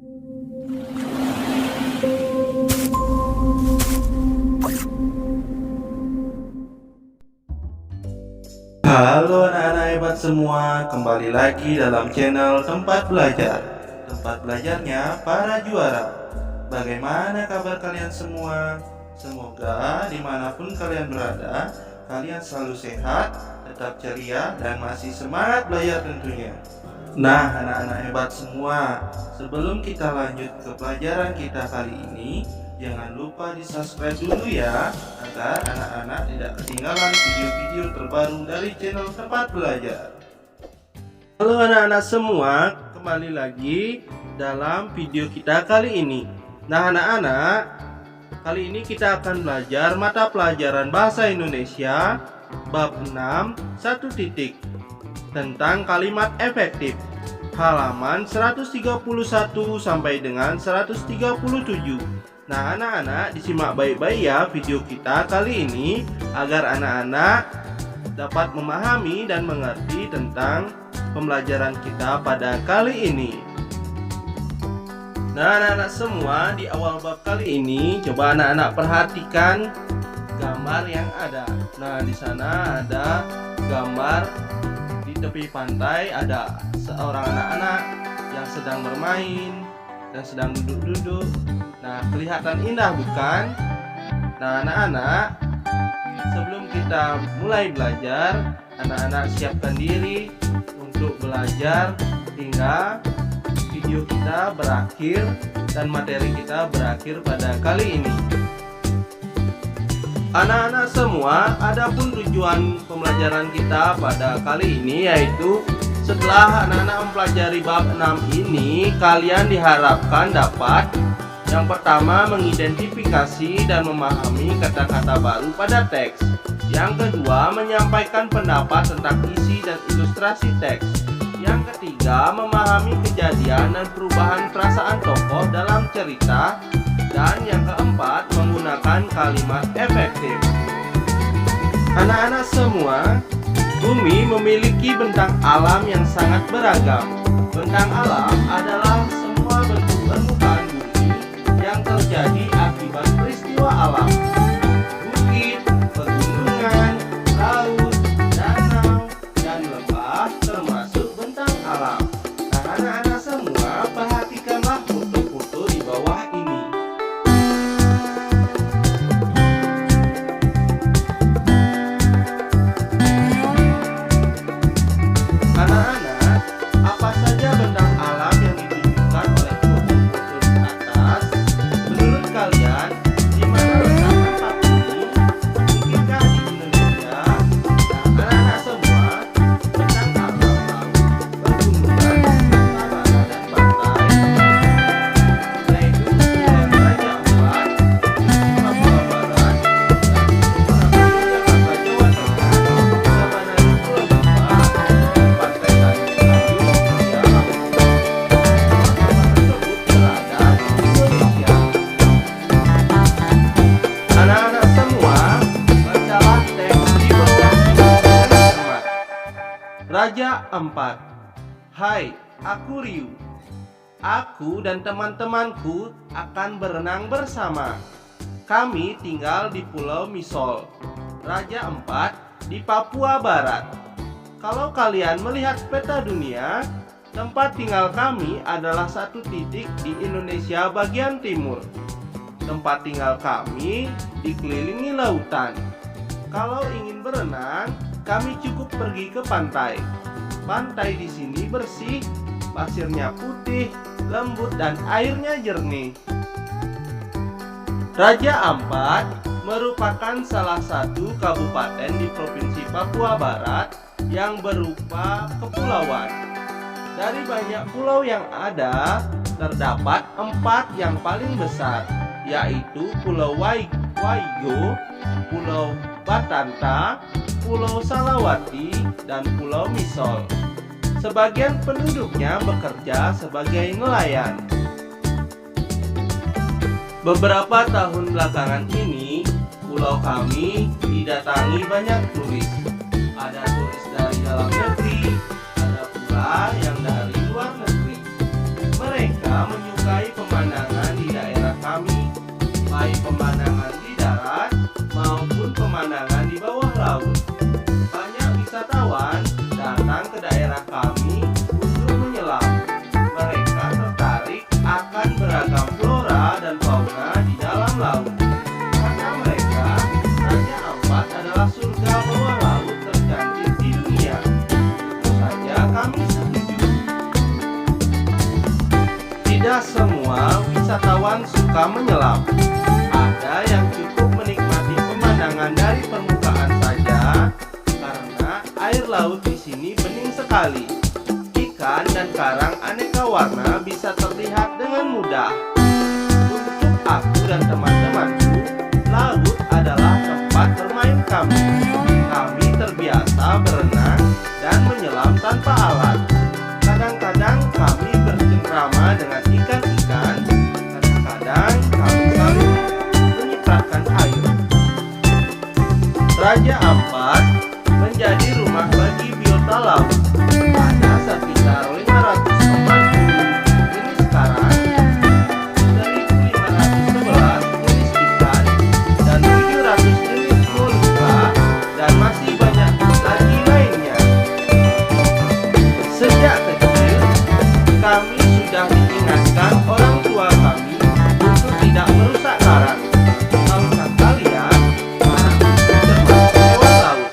Halo anak-anak hebat semua, kembali lagi dalam channel Tempat Belajar. Tempat belajarnya para juara. Bagaimana kabar kalian semua? Semoga dimanapun kalian berada, kalian selalu sehat, tetap ceria, dan masih semangat belajar tentunya. Nah anak-anak hebat semua, sebelum kita lanjut ke pelajaran kita kali ini, jangan lupa di subscribe dulu ya, agar anak-anak tidak ketinggalan video-video terbaru dari channel Tempat Belajar. Halo anak-anak semua, kembali lagi dalam video kita kali ini. Nah anak-anak, kali ini kita akan belajar mata pelajaran Bahasa Indonesia bab 6 1 titik tentang kalimat efektif, halaman 131 sampai dengan 137. Nah anak-anak, disimak baik-baik ya video kita kali ini, agar anak-anak dapat memahami dan mengerti tentang pembelajaran kita pada kali ini. Nah anak-anak semua, di awal bab kali ini coba anak-anak perhatikan gambar yang ada. Nah di sana ada gambar di tepi pantai, ada seorang anak-anak yang sedang bermain dan sedang duduk-duduk. Nah, kelihatan indah bukan? Nah, anak-anak, sebelum kita mulai belajar, anak-anak siapkan diri untuk belajar hingga video kita berakhir dan materi kita berakhir pada kali ini. Anak-anak semua, adapun tujuan pembelajaran kita pada kali ini yaitu setelah anak-anak mempelajari bab 6 ini, kalian diharapkan dapat yang pertama mengidentifikasi dan memahami kata-kata baru pada teks. Yang kedua, menyampaikan pendapat tentang isi dan ilustrasi teks. Yang ketiga, memahami kejadian dan perubahan perasaan tokoh dalam cerita. Dan yang keempat, menggunakan kalimat efektif. Anak-anak semua, bumi memiliki bentang alam yang sangat beragam. Bentang alam adalah semua bentuk permukaan bumi yang terjadi akibat peristiwa alam. Bukit, pegunungan, laut, danau, dan lembah termasuk bentang alam. Nah anak-anak semua, perhatikanlah foto-foto di bawah ini. Anak-anak, apa saja bentang alam yang ditunjukkan oleh foto-foto di atas? Menurut kalian, di mana letak tempat ini? Mungkinkah di Indonesia? Nah, anak-anak semua, bentang alam laut, pegunungan, sabana, dan pantai, yaitu Pulau Raja Ampat, Papua Barat, dan Jawa Tengah, sabana di Pulau Bamba, pantai Tanjung Kayu, hingga Lampung. Semua tersebut berada di Indonesia. Anak-anak semua, bacalah teks di bawah ini dengan cermat. Raja Ampat. Hai, aku Riu. Aku dan teman-temanku akan berenang bersama. Kami tinggal di Pulau Misol, Raja Ampat, di Papua Barat. Kalau kalian melihat peta dunia, tempat tinggal kami adalah satu titik di Indonesia bagian timur. Tempat tinggal kami dikelilingi lautan. Kalau ingin berenang, kami cukup pergi ke pantai. Pantai di sini bersih, pasirnya putih, lembut, dan airnya jernih. Raja Ampat merupakan salah satu kabupaten di Provinsi Papua Barat yang berupa kepulauan. Dari banyak pulau yang ada, terdapat 4 yang paling besar, yaitu Pulau Waigo, Pulau Batanta, Pulau Salawati, dan Pulau Misol. Sebagian penduduknya bekerja sebagai nelayan. Beberapa tahun belakangan ini, pulau kami didatangi banyak turis. Ada turis dari dalam negeri, ada pula yang dari luar negeri. Mereka menyukai Tidak semua wisatawan suka menyelam. Ada yang cukup menikmati pemandangan dari permukaan saja, karena air laut di sini bening sekali. Ikan dan karang aneka warna bisa terlihat dengan mudah. Untuk aku dan teman-temanku, laut adalah tempat bermain kami. Kami terbiasa berenang dan menyelam tanpa alat. Kadang-kadang kami bercengkrama dengan ikan-ikan. Kadang-kadang kami saling menyipratkan air. Raja Ampat menjadi rumah bagi biota laut. Ada sekitar 540 jenis karang, 1511 jenis ikan, dan 700 jenis molluska, dan masih banyak lagi lainnya. Sejak kecil, kami sudah diingatkan orang tua kami untuk tidak merusak karang. Tahukah kalian, karang itu termasuk hewan laut.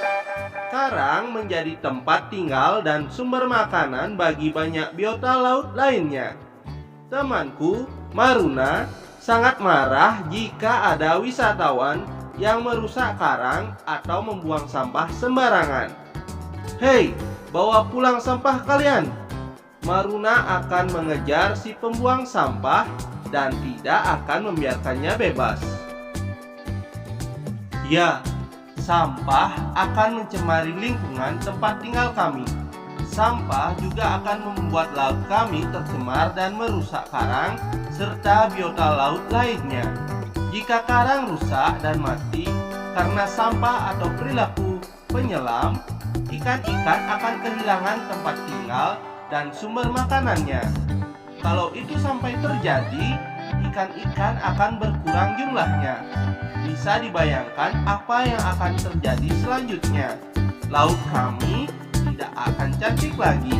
Karang menjadi tempat tinggal dan sumber makanan bagi banyak biota laut lainnya. Temanku, Maruna, sangat marah jika ada wisatawan yang merusak karang atau membuang sampah sembarangan. Hei, bawa pulang sampah kalian! Maruna akan mengejar si pembuang sampah dan tidak akan membiarkannya bebas. Ya, sampah akan mencemari lingkungan tempat tinggal kami. Sampah juga akan membuat laut kami tercemar dan merusak karang serta biota laut lainnya. Jika karang rusak dan mati karena sampah atau perilaku penyelam, ikan-ikan akan kehilangan tempat tinggal dan sumber makanannya. Kalau itu sampai terjadi, ikan-ikan akan berkurang jumlahnya. Bisa dibayangkan apa yang akan terjadi selanjutnya. Laut kami tidak akan cantik lagi.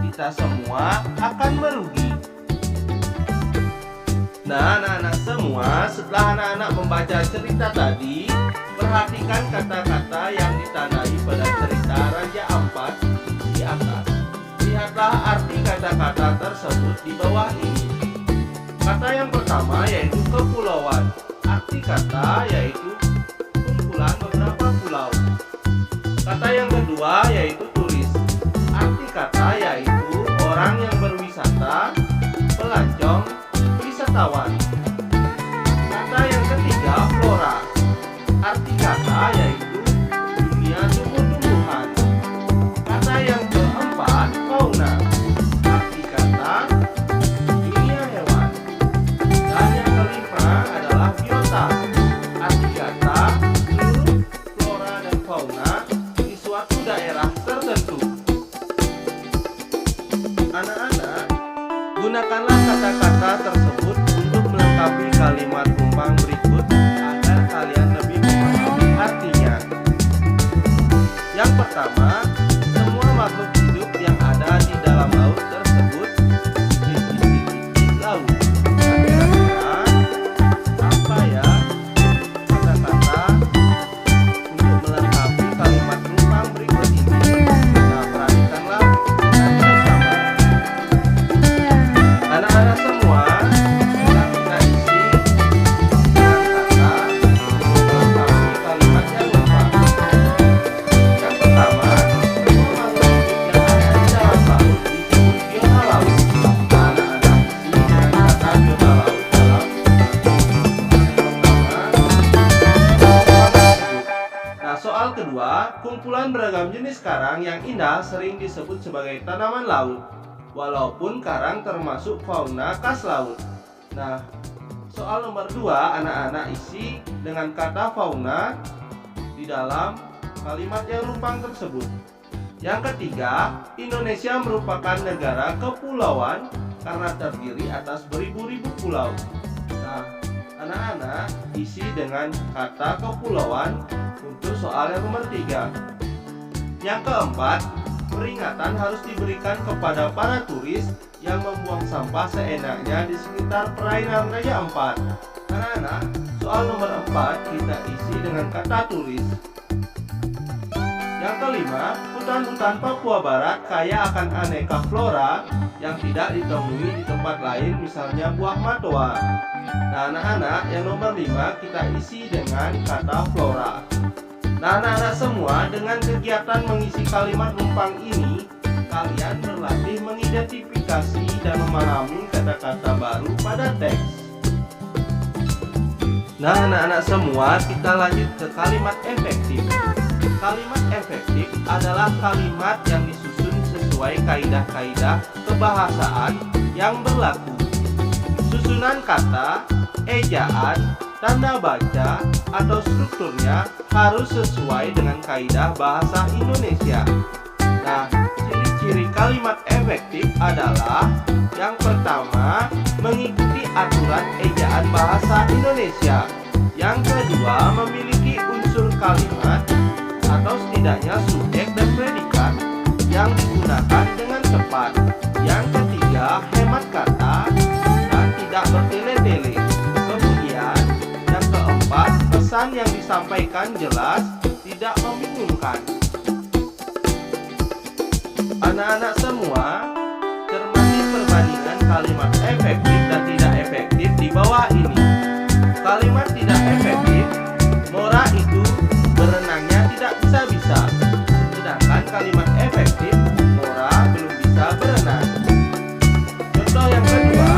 Kita semua akan merugi. Nah, anak-anak semua, setelah anak-anak membaca cerita tadi, perhatikan kata-kata yang ditandai pada cerita Raja Ampat di atas. Lihatlah arti kata-kata tersebut di bawah ini. Kata yang pertama yaitu kepulauan. Arti kata yaitu kumpulan beberapa pulau. Kata yang kedua yaitu turis. Arti kata yaitu orang yang berwisata, pelancong, wisatawan. Kata yang ketiga flora. Arti kata yaitu dunia tumbuh-tumbuhan. Kata yang keempat fauna. Arti kata dunia hewan. Dan yang kelima adalah biota. Arti kata seluruh flora dan fauna di suatu daerah tertentu. Anak-anak, gunakanlah kata-kata tersebut untuk melengkapi kalimat rumpang berikut agar kalian lebih memahami artinya. Yang pertama, semua makhluk hidup yang ada di dalam laut tersebut titik-titik laut. Kira-kira apa ya kata-kata untuk melengkapi kalimat rumpang berikut ini? Nah, perhatikanlah dengan bersama. Anak-anak semua, setelah kita isi dengan kata untuk melengkapi kalimat yang lengkap. Yang pertama, semua makhluk hidup yang ada di dalam laut disebut biota laut. Anak-anak isi dengan kata biota laut dalam Nah, soal kedua, kumpulan beragam jenis karang yang indah sering disebut sebagai tanaman laut, walaupun karang termasuk fauna khas laut. Nah, soal nomor 2, anak-anak isi dengan kata fauna di dalam kalimat yang rumpang tersebut. Yang ketiga, Indonesia merupakan negara kepulauan karena terdiri atas beribu-ribu pulau. Nah, anak-anak isi dengan kata kepulauan untuk soal yang nomor 3. Yang keempat, peringatan harus diberikan kepada para turis yang membuang sampah seenaknya di sekitar perairan Raja Ampat. Anak-anak, soal nomor 4 kita isi dengan kata turis. Yang kelima, hutan-hutan Papua Barat kaya akan aneka flora yang tidak ditemui di tempat lain, misalnya buah matoa. Nah, anak-anak, yang nomor 5 kita isi dengan kata flora. Nah, anak-anak semua, dengan kegiatan mengisi kalimat numpang ini, kalian berlatih mengidentifikasi dan memahami kata-kata baru pada teks. Nah, anak-anak semua, kita lanjut ke kalimat efektif. Kalimat efektif adalah kalimat yang disusun sesuai kaidah-kaidah kebahasaan yang berlaku. Susunan kata, ejaan, tanda baca, atau strukturnya harus sesuai dengan kaidah bahasa Indonesia. Nah, ciri-ciri kalimat efektif adalah yang pertama, mengikuti aturan ejaan bahasa Indonesia. Yang kedua, memiliki unsur kalimat atau setidaknya subjek dan predikat yang digunakan dengan tepat. Yang ketiga, hemat kata dan tidak bertele-tele. Kemudian, yang keempat, pesan yang disampaikan jelas, tidak membingungkan. Anak-anak semua, cermati perbandingan kalimat efektif dan tidak efektif di bawah ini. Kalimat tidak efektif, Mora itu berenangnya tidak bisa-bisa. Sedangkan kalimat efektif, Mora belum bisa berenang. Contoh yang kedua,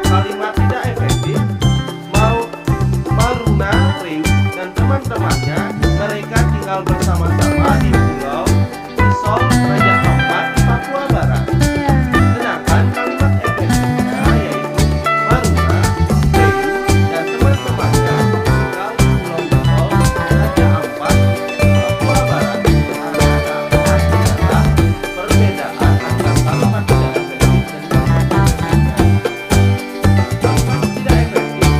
kalimat tidak efektif, Maruna, Riu, dan teman-temannya, mereka tinggal bersama-sama di pulau Isol, Raja Ampat, di Papua Barat. Sedangkan kalimat efektifnya yaitu Maruna, Riu, dan teman-temannya tinggal di pulau Isol, Raja Ampat, Papua Barat. Adalah perbedaan antara kalimat tidak efektif dan kalimat tidak efektif.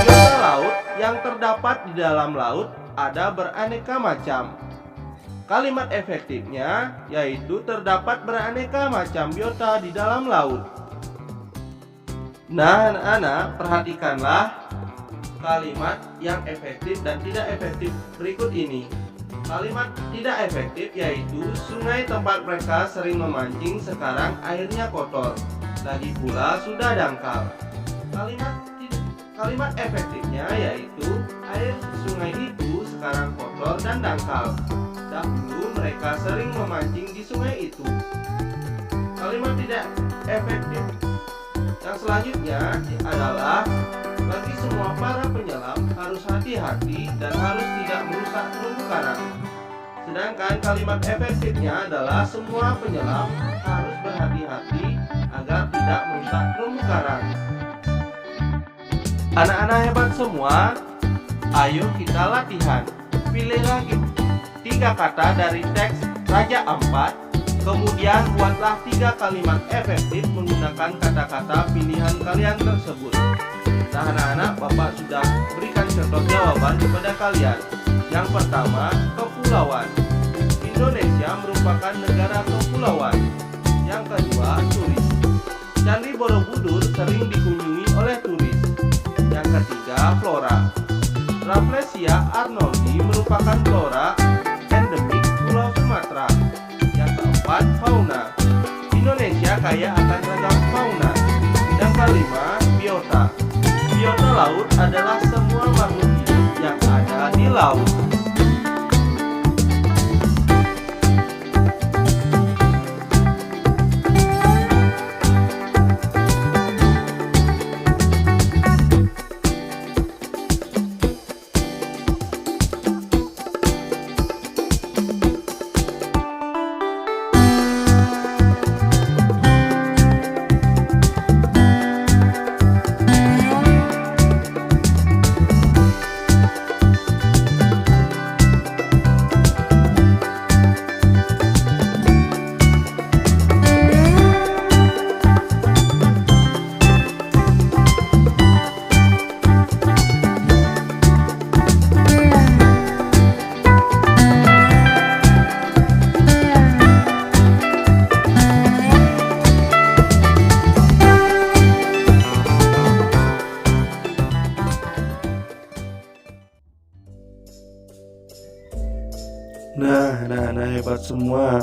Biota laut yang terdapat di dalam laut ada beraneka macam. Kalimat efektifnya yaitu terdapat beraneka macam biota di dalam laut. Nah, anak-anak, perhatikanlah kalimat yang efektif dan tidak efektif berikut ini. Kalimat tidak efektif yaitu sungai tempat mereka sering memancing sekarang airnya kotor, lagi pula sudah dangkal. Kalimat efektifnya yaitu air sungai itu sekarang kotor dan dangkal. Dahulu mereka sering memancing di sungai itu. Kalimat tidak efektif yang selanjutnya adalah bagi semua para penyelam harus hati-hati dan harus tidak merusak terumbu karang. Sedangkan kalimat efektifnya adalah semua penyelam harus berhati-hati agar tidak merusak terumbu karang. Anak-anak hebat semua, ayo kita latihan. Pilih lagi 3 kata dari teks Raja Ampat, kemudian buatlah 3 kalimat efektif menggunakan kata-kata pilihan kalian tersebut. Nah, anak-anak, Bapak sudah berikan contoh jawaban kepada kalian. Yang pertama, kepulauan. Indonesia merupakan negara kepulauan. Yang kedua, turis. Candi Borobudur sering dikunjungi oleh turis. Yang ketiga, flora. Rafflesia arnoldi merupakan flora endemik Pulau Sumatera. Yang keempat, fauna. Indonesia kaya akan ragam fauna. Yang kelima, biota. Biota laut adalah semua makhluk hidup yang ada di laut. Nah, anak-anak hebat semua,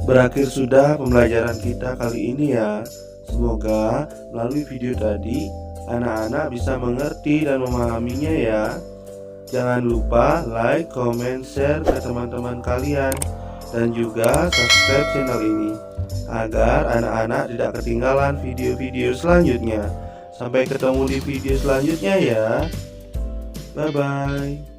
Berakhir sudah pembelajaran kita kali ini ya. Semoga melalui video tadi anak-anak bisa mengerti dan memahaminya ya. Jangan lupa like, comment, share ke teman-teman kalian, dan juga subscribe channel ini agar anak-anak tidak ketinggalan video-video selanjutnya. Sampai ketemu di video selanjutnya ya. Bye bye.